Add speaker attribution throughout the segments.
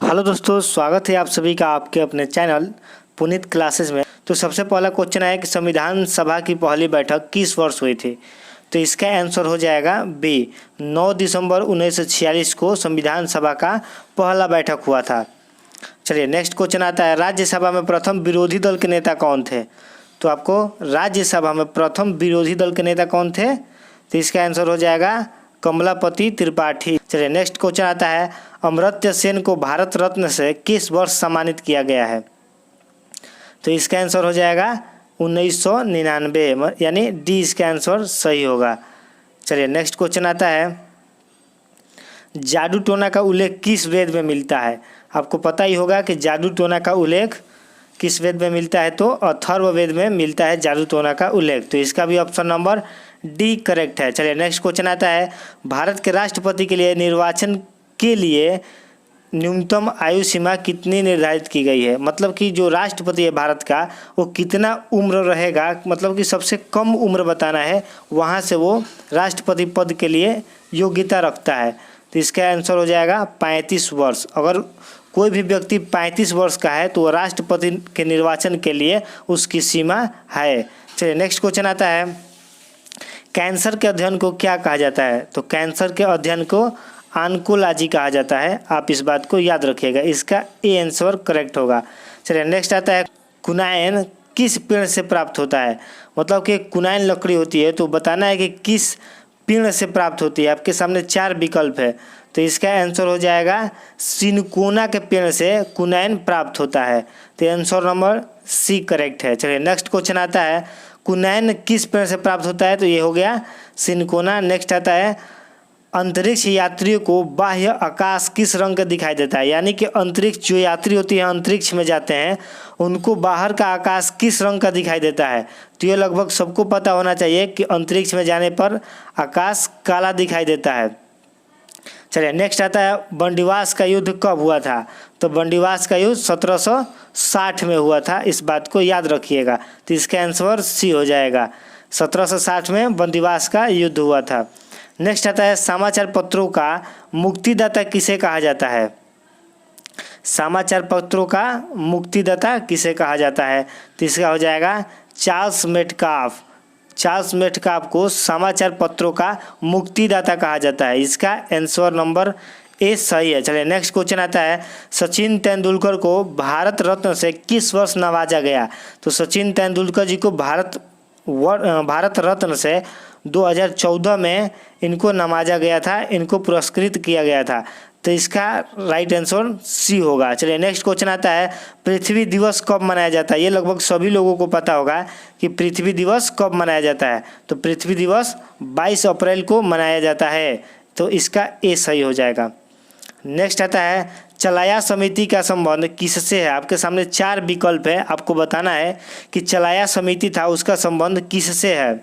Speaker 1: Hello दोस्तों, स्वागत है आप सभी का आपके अपने चैनल पुनीत क्लासेस में। तो सबसे पहला क्वेश्चन है कि संविधान सभा की पहली बैठक किस वर्ष हुई थी। तो इसका आंसर हो जाएगा बी, 9 दिसंबर 1946 को संविधान सभा का पहला बैठक हुआ था। चलिए नेक्स्ट क्वेश्चन आता है, राज्यसभा में प्रथम विरोधी दल के नेता कौन थे। तो आपको राज्यसभा में प्रथम विरोधी दल के नेता कौन थे, तो इसका आंसर हो जाएगा कमलापति त्रिपाठी। चलिए नेक्स्ट क्वेश्चन आता है, अमर्त्य सेन को भारत रत्न से किस वर्ष सम्मानित किया गया है। तो इसका आंसर हो जाएगा 1999, यानी डी इसका आंसर सही होगा। चलिए नेक्स्ट क्वेश्चन आता है, जादू टोना का उल्लेख किस वेद में मिलता है। आपको पता ही होगा कि जादू टोना का उल्लेख किस वेद में मिलता है, तो अथर्ववेद में मिलता है जादू टोना का उल्लेख। तो इसका भी ऑप्शन नंबर डी करेक्ट है। चलिए नेक्स्ट क्वेश्चन आता है, भारत के राष्ट्रपति के लिए निर्वाचन के लिए न्यूनतम आयु सीमा कितनी निर्धारित की गई है। मतलब कि जो राष्ट्रपति है भारत का, वो कितना उम्र रहेगा, मतलब कि सबसे कम उम्र बताना है, वहाँ से वो राष्ट्रपति पद के लिए योग्यता रखता है। तो इसका आंसर हो जाएगा 35 वर्ष। अगर कोई भी व्यक्ति 35 वर्ष का है तो वो राष्ट्रपति के निर्वाचन के लिए उसकी सीमा है। चलिए नेक्स्ट क्वेश्चन आता है, कैंसर के अध्ययन को क्या कहा जाता है। तो कैंसर के अध्ययन को ऑन्कोलॉजी कहा जाता है। आप इस बात को याद रखिएगा, इसका ए आंसर करेक्ट होगा। चलिए नेक्स्ट आता है, कुनाइन किस पेड़ से प्राप्त होता है। मतलब कि कुनाइन लकड़ी होती है, तो बताना है कि किस पेड़ से प्राप्त होती है। आपके सामने 4 विकल्प है, तो इसका आंसर हो जाएगा सिनकोना के पेड़ से कुनाइन प्राप्त होता है। तो आंसर नंबर सी करेक्ट है। चलिए नेक्स्ट क्वेश्चन आता है, कुनाइन किस पेड़ से प्राप्त होता है। तो ये हो गया सिनकोना। नेक्स्ट आता है, अंतरिक्ष यात्रियों को बाह्य आकाश किस रंग का दिखाई देता है। यानी कि अंतरिक्ष जो यात्री होती है अंतरिक्ष में जाते हैं, उनको बाहर का आकाश किस रंग का दिखाई देता है। तो ये लगभग सबको पता होना चाहिए कि अंतरिक्ष में जाने पर आकाश काला दिखाई देता है। चलिए नेक्स्ट आता है, बंदीवास का युद्ध कब हुआ था। तो बंदीवास का युद्ध 1760 में हुआ था, इस बात को याद रखिएगा। तो इसका आंसर सी हो जाएगा, 1760 में बंदीवास का युद्ध हुआ था। नेक्स्ट आता है, समाचार पत्रों का मुक्तिदाता किसे कहा जाता है। समाचार पत्रों का मुक्तिदाता किसे कहा जाता है। तो इसका हो जाएगा चार्ल्स मेटकाफ। चार्ल्स मेटकाफ को समाचार पत्रों का मुक्तिदाता कहा जाता है। इसका आंसर नंबर ए सही है। चलिए नेक्स्ट क्वेश्चन आता है, सचिन तेंदुलकर को भारत रत्न से किस वर्ष नवाजा गया। तो सचिन तेंदुलकर जी को भारत रत्न से 2014 में इनको नवाजा गया था, इनको पुरस्कृत किया गया था। तो इसका राइट आंसर सी होगा। चलिए नेक्स्ट क्वेश्चन आता है, पृथ्वी दिवस कब मनाया जाता है। ये लगभग सभी लोगों को पता होगा कि पृथ्वी दिवस कब मनाया जाता है। तो पृथ्वी दिवस 22 अप्रैल को मनाया जाता है। तो इसका ए सही हो जाएगा। नेक्स्ट आता है, चलाया समिति का संबंध किससे है। आपके सामने 4 विकल्प है, आपको बताना है कि चलाया समिति था उसका संबंध किससे है।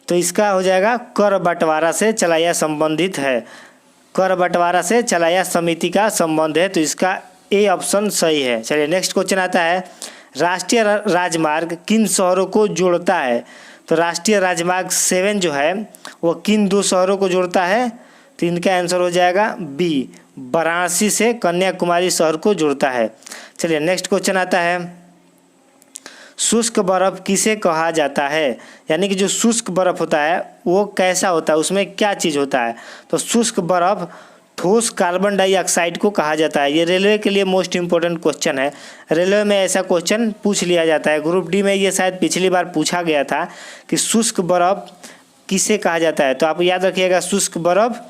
Speaker 1: तो इसका हो जाएगा कर बंटवारा से चलाया संबंधित है। कर बंटवारा से चलाया समिति का संबंध है। तो इसका ए ऑप्शन सही है। चलिए नेक्स्ट क्वेश्चन आता है, राष्ट्रीय राजमार्ग किन शहरों को जोड़ता है। तो राष्ट्रीय राजमार्ग 7 जो है वो किन 2 शहरों को जोड़ता है। तो इनका आंसर हो जाएगा बी, वाराणसी से कन्याकुमारी शहर को जोड़ता है। चलिए नेक्स्ट क्वेश्चन आता है, शुष्क बर्फ किसे कहा जाता है। यानी कि जो शुष्क बर्फ होता है वो कैसा होता है, उसमें क्या चीज़ होता है। तो शुष्क बर्फ ठोस कार्बन डाइऑक्साइड को कहा जाता है। ये रेलवे के लिए मोस्ट इंपॉर्टेंट क्वेश्चन है। रेलवे में ऐसा क्वेश्चन पूछ लिया जाता है, ग्रुप डी में ये शायद पिछली बार पूछा गया था कि शुष्क बर्फ किसे कहा जाता है। तो आप याद रखिएगा, शुष्क बर्फ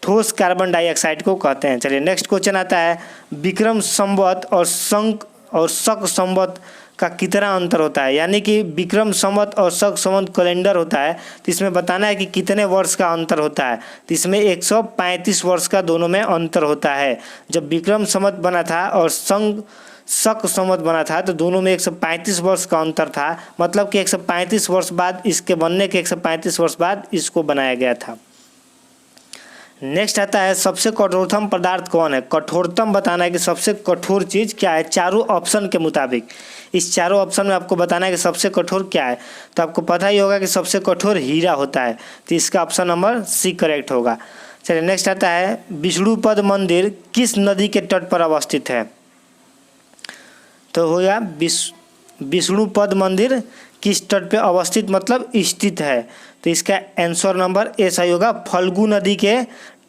Speaker 1: ठोस कार्बन डाइऑक्साइड को कहते हैं। चलिए नेक्स्ट क्वेश्चन आता है, विक्रम संवत और शक संवत का कितना अंतर होता है। यानी कि विक्रम संवत और शक संवत कैलेंडर होता है, तो इसमें बताना है कि कितने वर्ष का अंतर होता है। तो इसमें 135 वर्ष का दोनों में अंतर होता है। जब विक्रम संवत बना था और शक संवत बना था तो दोनों में 135 वर्ष का अंतर था। मतलब कि 135 वर्ष बाद इसके बनने के 135 वर्ष बाद इसको बनाया गया था। नेक्स्ट आता है, सबसे कठोरतम पदार्थ कौन है। कठोरतम बताना है कि सबसे कठोर चीज़ क्या है चारों ऑप्शन के मुताबिक। इस चारों ऑप्शन में आपको बताना है कि सबसे कठोर क्या है। तो आपको पता ही होगा कि सबसे कठोर हीरा होता है। तो इसका ऑप्शन नंबर सी करेक्ट होगा। चलिए नेक्स्ट आता है विष्णुपद मंदिर किस नदी के तट पर अवस्थित है। तो हो गया विष्णुपद मंदिर किस तट पे अवस्थित मतलब स्थित है। तो इसका आंसर नंबर ए सही होगा, फल्गु नदी के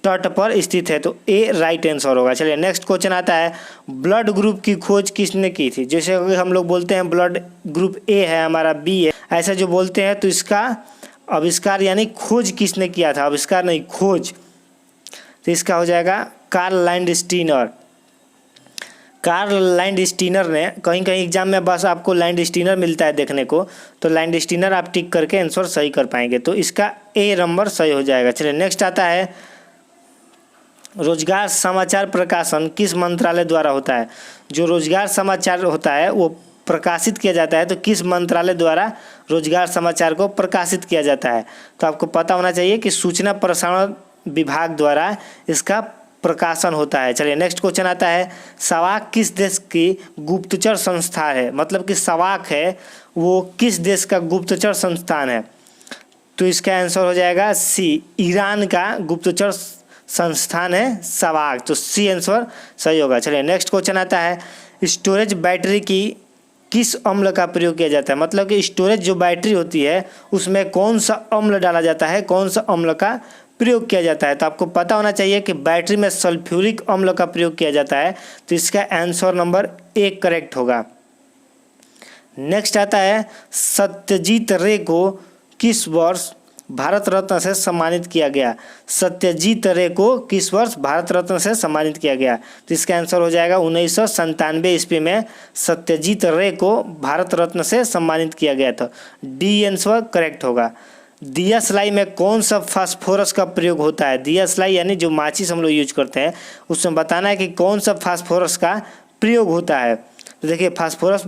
Speaker 1: तट पर स्थित है, तो ए राइट आंसर होगा। चलिए नेक्स्ट क्वेश्चन आता है ब्लड ग्रुप की खोज किसने की थी। जैसे हम लोग बोलते हैं ब्लड ग्रुप ए है हमारा, बी है, ऐसा जो बोलते हैं, तो इसका आविष्कार यानी खोज किसने किया था, आविष्कार नहीं खोज। तो इसका हो जाएगा कार्ल लैंडस्टीनर। कार्ल लैंडस्टीनर ने, कहीं कहीं एग्जाम में बस आपको लैंडस्टीनर मिलता है देखने को, तो लैंडस्टीनर आप टिक करके आंसर सही कर पाएंगे, तो इसका ए नंबर सही हो जाएगा। चलिए नेक्स्ट आता है रोजगार समाचार प्रकाशन किस मंत्रालय द्वारा होता है। जो रोजगार समाचार होता है वो प्रकाशित किया जाता है, तो किस मंत्रालय द्वारा रोजगार समाचार को प्रकाशित किया जाता है। तो आपको पता होना चाहिए कि सूचना प्रसारण विभाग द्वारा इसका प्रकाशन होता है। चलिए नेक्स्ट क्वेश्चन आता है सवाक किस देश की गुप्तचर संस्था है, मतलब कि सवाक है वो किस देश का गुप्तचर संस्थान है। तो इसका आंसर हो जाएगा सी, ईरान का गुप्तचर संस्थान है सवाक, तो सी आंसर सही होगा। चलिए नेक्स्ट क्वेश्चन आता है स्टोरेज बैटरी की किस अम्ल का प्रयोग किया जाता है, मतलब कि स्टोरेज जो बैटरी होती है उसमें कौन सा अम्ल डाला जाता है, कौन सा अम्ल का प्रयोग किया जाता है। तो आपको पता होना चाहिए कि बैटरी में सल्फ्यूरिक अम्ल का प्रयोग किया जाता है, तो इसका आंसर नंबर ए करेक्ट होगा। नेक्स्ट आता है सत्यजीत रे को किस वर्ष भारत रत्न से सम्मानित किया गया। सत्यजीत रे को किस वर्ष भारत रत्न से सम्मानित किया गया। तो इसका आंसर हो जाएगा 1997 ईस्वी में सत्यजीत रे को भारत रत्न से सम्मानित किया गया था, डी आंसर करेक्ट होगा। दिया सलाई में कौन सा फास्फोरस का प्रयोग होता है। दिया सलाई यानी जो माचिस हम लोग यूज करते हैं उसमें बताना है कि कौन सा फास्फोरस का प्रयोग होता है। तो देखिए फास्फोरस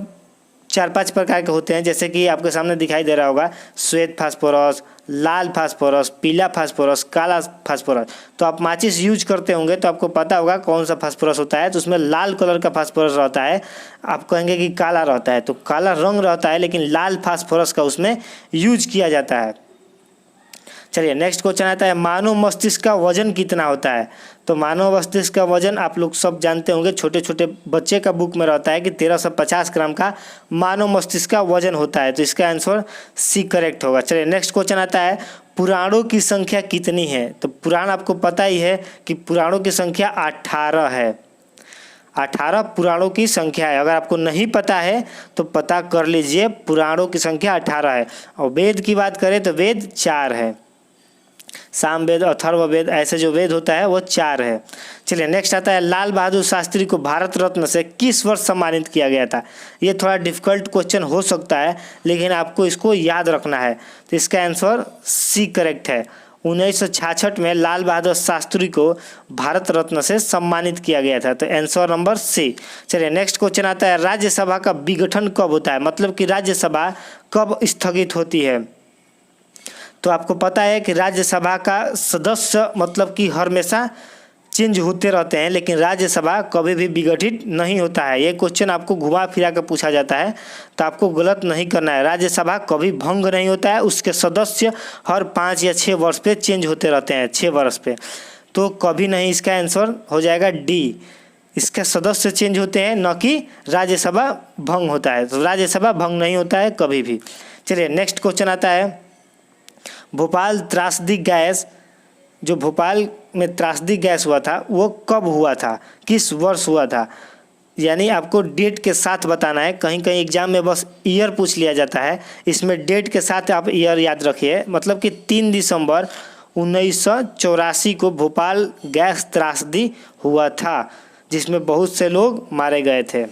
Speaker 1: 4-5 प्रकार के होते हैं, जैसे कि आपके सामने दिखाई दे रहा होगा श्वेत फास्फोरस, लाल फास्फोरस, पीला फास्फोरस, काला फास्फोरस। तो आप माचिस यूज करते होंगे तो आपको पता होगा कौन सा फास्फोरस होता है। तो उसमें लाल कलर का फास्फोरस रहता है, आप कहेंगे कि काला रहता है, तो काला रंग रहता है लेकिन लाल फास्फोरस का उसमें यूज किया जाता है। चलिए नेक्स्ट क्वेश्चन आता है मानव मस्तिष्क का वजन कितना होता है। तो मानव मस्तिष्क का वजन आप लोग सब जानते होंगे, छोटे छोटे बच्चे का बुक में रहता है कि 1350 ग्राम का मानव मस्तिष्क का वजन होता है, तो इसका आंसर सी करेक्ट होगा। चलिए नेक्स्ट क्वेश्चन आता है पुराणों की संख्या कितनी है। तो पुराण आपको पता ही है कि पुराणों की संख्या 18 है, 18 पुराणों की संख्या है। अगर आपको नहीं पता है तो पता कर लीजिए, पुराणों की संख्या 18 है। और वेद की बात करें तो वेद 4 है, सामवेद, अथर्ववेद, ऐसे जो वेद होता है वो 4 है। चलिए नेक्स्ट आता है लाल बहादुर शास्त्री को भारत रत्न से किस वर्ष सम्मानित किया गया था। ये थोड़ा डिफिकल्ट क्वेश्चन हो सकता है लेकिन आपको इसको याद रखना है, तो इसका आंसर सी करेक्ट है। 1966 में लाल बहादुर शास्त्री को भारत रत्न से सम्मानित किया गया था, तो आंसर नंबर सी। चलिए नेक्स्ट क्वेश्चन आता है राज्यसभा का विघटन कब होता है, मतलब कि राज्यसभा कब स्थगित होती है। तो आपको पता है कि राज्यसभा का सदस्य मतलब कि हमेशा चेंज होते रहते हैं, लेकिन राज्यसभा कभी भी विघटित नहीं होता है। ये क्वेश्चन आपको घुमा फिरा कर पूछा जाता है, तो आपको गलत नहीं करना है। राज्यसभा कभी भंग नहीं होता है, उसके सदस्य हर 5 या 6 वर्ष पे चेंज होते रहते हैं, 6 वर्ष पे, तो कभी नहीं। इसका आंसर हो जाएगा डी, इसके सदस्य चेंज होते हैं, न कि राज्यसभा भंग होता है। तो राज्यसभा भंग नहीं होता है कभी भी। चलिए नेक्स्ट क्वेश्चन आता है भोपाल त्रासदी गैस, जो भोपाल में त्रासदी गैस हुआ था वो कब हुआ था, किस वर्ष हुआ था। यानी आपको डेट के साथ बताना है, कहीं कहीं एग्जाम में बस ईयर पूछ लिया जाता है, इसमें डेट के साथ आप ईयर याद रखिए। मतलब कि 3 दिसंबर 1984 को भोपाल गैस त्रासदी हुआ था, जिसमें बहुत से लोग मारे गए थे।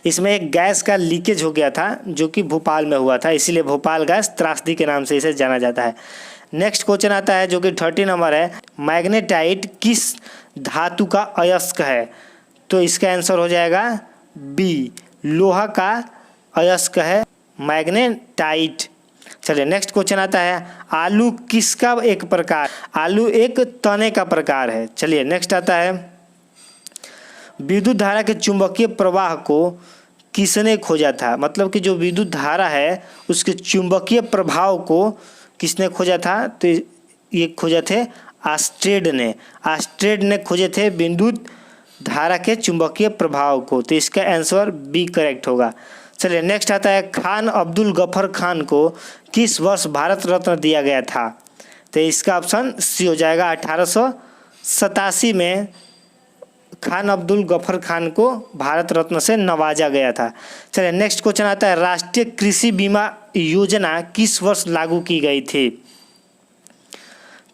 Speaker 1: इसमें एक गैस का लीकेज हो गया था जो कि भोपाल में हुआ था, इसीलिए भोपाल गैस त्रासदी के नाम से इसे जाना जाता है। नेक्स्ट क्वेश्चन आता है जो कि 30 नंबर है मैग्नेटाइट किस धातु का अयस्क है। तो इसका आंसर हो जाएगा बी, लोहा का अयस्क है मैग्नेटाइट। चलिए नेक्स्ट क्वेश्चन आता है आलू किसका एक प्रकार, आलू एक तने का प्रकार है। चलिए नेक्स्ट आता है विद्युत धारा के चुंबकीय प्रवाह को किसने खोजा था, मतलब कि जो विद्युत धारा है उसके चुंबकीय प्रभाव को किसने खोजा था। तो ये खोजे थे आस्ट्रेड ने खोजे थे विद्युत धारा के चुंबकीय प्रभाव को। तो इसका आंसर बी करेक्ट होगा। चलिए नेक्स्ट आता है, खान अब्दुल गफर खान को किस वर्ष भारत रत्न दिया गया था? तो इसका ऑप्शन सी हो जाएगा, 1887 में खान अब्दुल गफर खान को भारत रत्न से नवाजा गया था। चलिए नेक्स्ट क्वेश्चन आता है, राष्ट्रीय कृषि बीमा योजना किस वर्ष लागू की गई थी?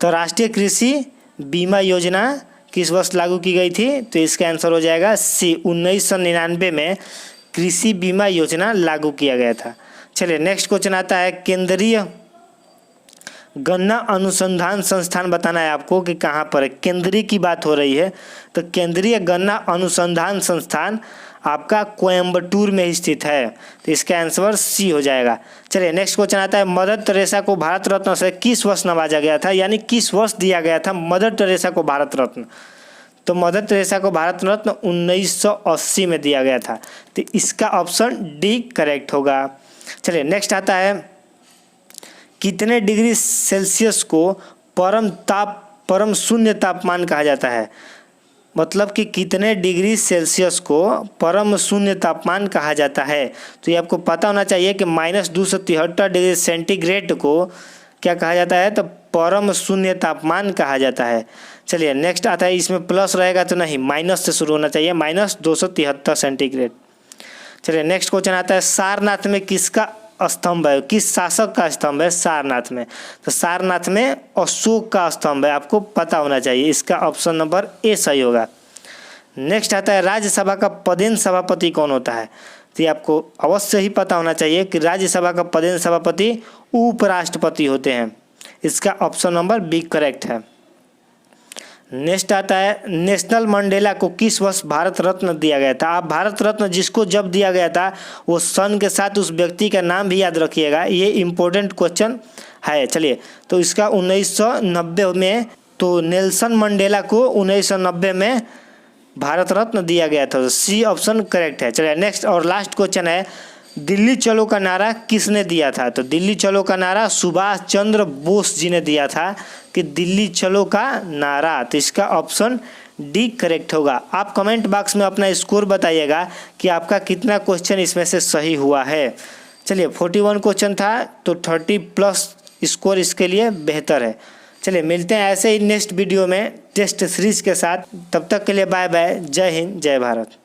Speaker 1: तो राष्ट्रीय कृषि बीमा योजना किस वर्ष लागू की गई थी? तो इसका आंसर हो जाएगा सी, 1999 में कृषि बीमा योजना लागू किया गया था। चलिए नेक्स्ट क्वेश्चन आता है, केंद्रीय गन्ना अनुसंधान संस्थान बताना है आपको कि कहाँ पर है। केंद्रीय की बात हो रही है, तो केंद्रीय गन्ना अनुसंधान संस्थान आपका कोयम्बटूर में स्थित है। तो इसका आंसर सी हो जाएगा। चलिए नेक्स्ट क्वेश्चन आता है, मदर टेरेसा को भारत रत्न से किस वर्ष नवाजा गया था, यानी किस वर्ष दिया गया था मदर टेरेसा को भारत रत्न? तो मदर टेरेसा को भारत रत्न 1980 में दिया गया था। तो इसका ऑप्शन डी करेक्ट होगा। चलिए नेक्स्ट आता है, कितने डिग्री सेल्सियस को परम शून्य तापमान कहा जाता है? मतलब कि कितने डिग्री सेल्सियस को परम शून्य तापमान कहा जाता है? तो ये आपको पता होना चाहिए कि -273 डिग्री सेंटीग्रेड को क्या कहा जाता है? तो परम शून्य तापमान कहा जाता है। चलिए नेक्स्ट आता है, इसमें प्लस रहेगा तो नहीं, माइनस से शुरू होना चाहिए, -273 सेंटीग्रेड। चलिए नेक्स्ट क्वेश्चन आता है, सारनाथ में किसका स्तंभ है, किस शासक का स्तंभ है सारनाथ में? तो सारनाथ में अशोक का स्तंभ है, आपको पता होना चाहिए। इसका ऑप्शन नंबर ए सही होगा। नेक्स्ट आता है, राज्यसभा का पदेन सभापति कौन होता है? तो ये आपको अवश्य ही पता होना चाहिए कि राज्यसभा का पदेन सभापति उपराष्ट्रपति होते हैं। इसका ऑप्शन नंबर बी करेक्ट है। नेक्स्ट आता है, नेशनल मंडेला को किस वर्ष भारत रत्न दिया गया था? आप भारत रत्न जिसको जब दिया गया था वो सन के साथ उस व्यक्ति का नाम भी याद रखिएगा, ये इम्पोर्टेंट क्वेश्चन है। चलिए, तो इसका 1990 में, तो नेल्सन मंडेला को 1990 में भारत रत्न दिया गया था। सी ऑप्शन करेक्ट है। चलिए नेक्स्ट और लास्ट क्वेश्चन है, दिल्ली चलो का नारा किसने दिया था? तो दिल्ली चलो का नारा सुभाष चंद्र बोस जी ने दिया था कि दिल्ली चलो का नारा। तो इसका ऑप्शन डी करेक्ट होगा। आप कमेंट बॉक्स में अपना स्कोर बताइएगा कि आपका कितना क्वेश्चन इसमें से सही हुआ है। चलिए 41 क्वेश्चन था, तो 30+ स्कोर इसके लिए बेहतर है। चलिए मिलते हैं ऐसे ही नेक्स्ट वीडियो में टेस्ट सीरीज के साथ। तब तक के लिए बाय बाय, जय हिंद, जय भारत।